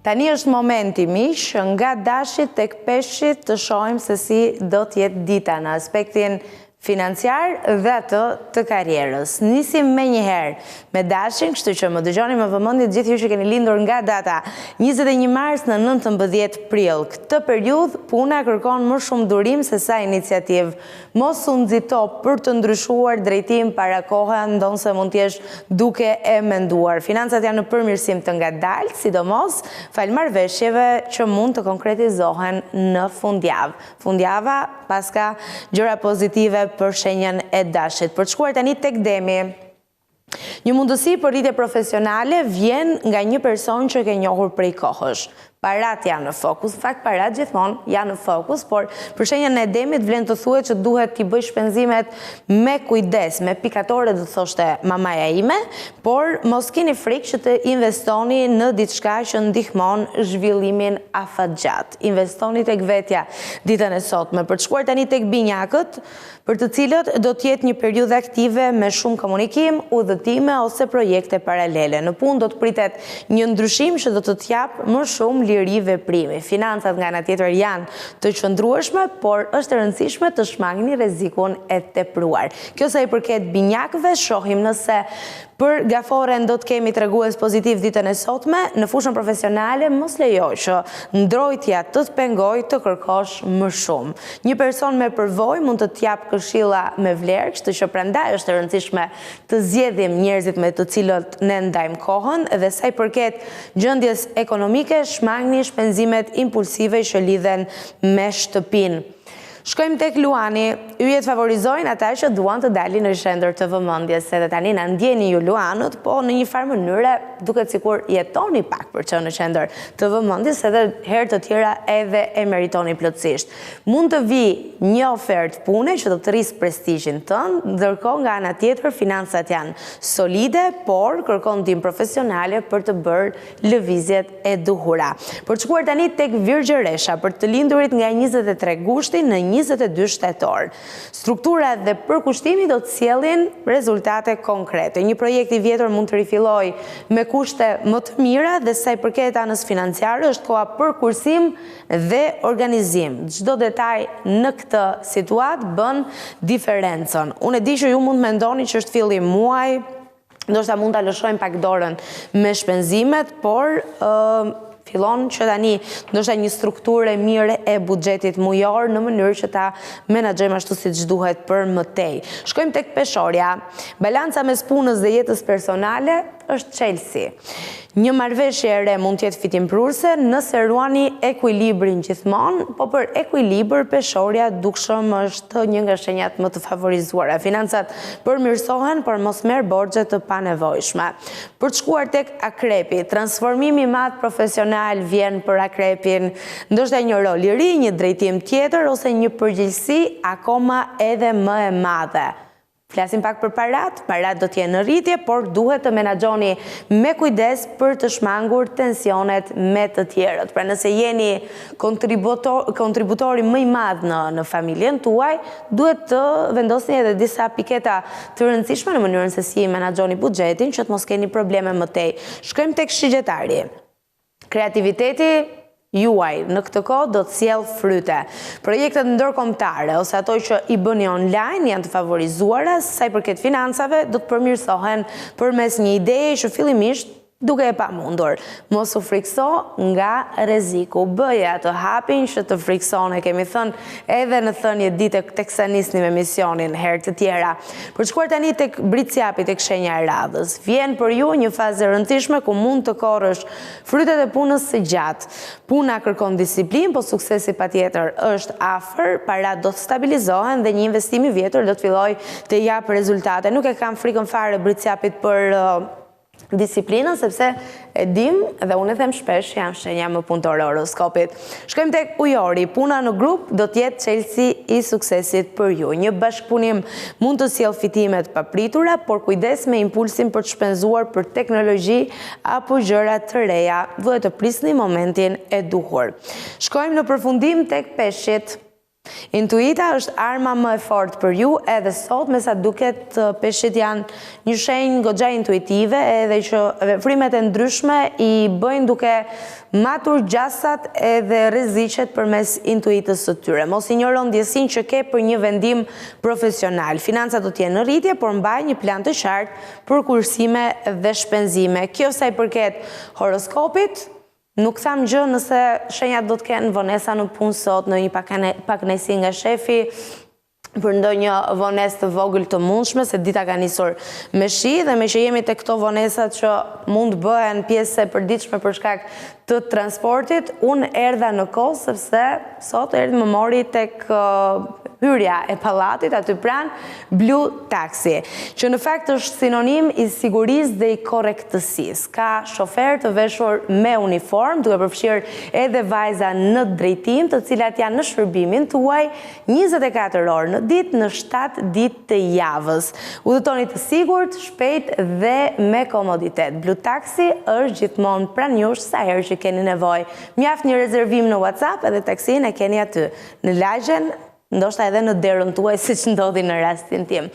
Tani është momenti miq, nga dashit tek peshqit të shohim se si do t'jetë dita në aspektin financiar dhe të karierës. Nisim me njëherë me dashin, kështu që më dëgjoni me vëmendje gjithë ju që keni lindur nga data 21 mars në 19 prill. Këtë periudhë puna kërkon më shumë durim se sa iniciativë. Mos u nxito për të ndryshuar drejtim para koha, ndonse mund t'jesh duke e menduar. Financat janë në përmirësim të ngadaltë, sidomos fal marrëveshjeve që mund të konkretizohen në fundjavë. Fundjava paska gjëra pozitive për shenjën e dashit. Për të shkuar tani tek Demi, një mundësi për rritje profesionale vjen nga një person që ke njohur prej kohësh. Parat janë në fokus, në fakt parat gjithmonë janë në fokus, por për shenjën e Demit vlen të thuhet që duhet t'i bëj shpenzimet me kujdes, me pikatore do thoshte mamaja ime, por mos keni frikë që të investoni në diçka që ndihmon zhvillimin afatgjat. Investoni tek vetja ditën e sotme. Për të shkuar tani tek binjakët, për të cilët do t'jetë një periudhë aktive me shumë komunikim, udhëtime ose projekte paralele. Në punë do të pritet një ndryshim që do të t'jap më shumë liri veprimi. Financat nga ana tjetër janë të qëndrueshme, por është e rëndësishme të shmangni rrezikun e tepruar. Kjo sa i përket binjakëve, shohim nëse për gaforen do të kemi tregues pozitiv ditën e sotme. Në fushën profesionale mos lejoj që ndrojtja të pengoj të kërkosh më shumë. Një person me përvojë mund të t'jap këshilla me vlerë, kështu që prandaj është e rëndësishme të zgjedhim njerëzit me të cilët ne ndajmë kohën, dhe sa i përket gjendjes ekonomike, shmangni shpenzimet impulsive që lidhen me shtëpinë. Shkojmë tek Luani. Yjet favorizojnë ata që duan të dalin në qendër të vëmendjes, edhe tani na ndjeni ju Luanët, po në një farë mënyre duket sikur jetoni pak për të qenë në qendër të vëmendjes, edhe herë të tjera edhe e meritoni plotësisht. Mund të vi një ofertë pune që do të rrisë prestigjin tënd, ndërkohë nga ana tjetër financat janë solide, por kërkon ndihmë profesionale për të bërë lëvizjet e duhura. Për të shkuar tani tek Virgjëresha, për të lindurit nga 23 gushti në 22 shtator. Struktura dhe përkushtimi do të sjellin rezultate konkrete. Një projekt i vjetër mund të rifillojë me kushte më të mira dhe sa i përket anës financiare është koha për kursim dhe organizim. Çdo detaj në këtë situatë bën diferencën. Unë e di që ju mund mendoni që është fillim muaj, ndoshta mund ta lëshojmë pak dorën me shpenzimet, por fillon që tani ndoshta një strukturë e mirë e buxhetit mujor në mënyrë që ta menaxhojmë ashtu siç duhet për më tej. Shkojmë tek peshorja. Balanca mes punës dhe jetës personale është çelësi. Një marrëveshje e re mund të jetë fitimprurse nëse ruani ekuilibrin gjithmonë, po për ekuilibër peshorja dukshëm është një nga shenjat më të favorizuara. Financat përmirësohen, por mos merr borxhe të panevojshme. Për të shkuar tek akrepi, transformimi i madh profesional vjen për akrepin, ndoshta një rol i ri, një drejtim tjetër ose një përgjegjësi akoma edhe më e madhe. Flasim pak për parat do t'jenë në rritje, por duhet të menaxhoni me kujdes për të shmangur tensionet me të tjerët. Pra nëse jeni kontributori më i madh në familjen tuaj, duhet të vendosni edhe disa piketa të rëndësishme në mënyrën se si menaxhoni buxhetin, që të mos keni probleme më tej. Shkojmë tek shigjetari. Kreativiteti juaj në këtë kohë do të sjell fryte. Projektet ndërkombëtare ose ato që i bëni online janë të favorizuara, sa i përket financave do të përmirësohen përmes një ideje që fillimisht duke e pamundur. Mos u frikso nga rreziku. Bëje atë hapin që të frikson, e kemi thënë edhe në thënie ditë teksa nisnim emisionin herë të tjera. Për të shkuar tani tek britsjapi, tek shenja e radhës. Vjen për ju një fazë e rëndësishme ku mund të korrësh frytet e punës së gjatë. Puna kërkon disiplinë, po suksesi patjetër është afër, parat do të stabilizohen dhe një investim i vjetër do të fillojë të jap rezultate. Nuk e kam frikën fare britsjapit për disiplinën, sepse e dim dhe unë e them shpesh, janë shenja më punëtore horoskopit. Shkojmë tek ujori. Puna në grup do të jetë çelësi i suksesit për ju. Një bashkëpunim mund të sjellë fitime të papritura, por kujdes me impulsin për të shpenzuar për teknologji apo gjëra të reja. Duhet të prisni momentin e duhur. Shkojmë në përfundim tek peshqit. Intuita është arma më e fortë për ju, edhe sot me sa duket peshqit janë një shenjë goxha intuitive, edhe që veprimet e ndryshme i bëjnë duke matur gjasat edhe rreziqet përmes intuitës së tyre. Mos injoro ndjesinë që ke për një vendim profesional. Financat do të jenë në rritje, por mbaj një plan të qartë për kursime dhe shpenzime. Kjo sa i përket horoskopit. Nuk tham gjë nëse shenjat do të kenë vonesa në punë sot, në një pakënaqësi nga shefi, për ndonjë vonesë të vogël të mundshme, se dita ka nisur me shi, dhe me që jemi te këto vonesat që mund bëhen pjesë e përditshme për shkak të transportit, unë erdha në kohë sepse sot erdhi më mori tek hyrja e pallatit aty pranë Blue Taxi, që në fakt është sinonim i sigurisë dhe i korrektësisë. Ka shofer të veshur me uniform, duke përfshirë edhe vajza në drejtim, të cilat janë në shërbimin tuaj 24 orë në ditë, në 7 ditë të javës. Udhëtoni të sigurt, shpejt dhe me komoditet. Blue Taxi është gjithmonë pranë jush sa herë që keni nevojë. Mjaft një rezervim në WhatsApp edhe taksinë e keni aty. Në lagjen, ndoshta edhe në derën tuaj, siç ndodhi në rastin tim.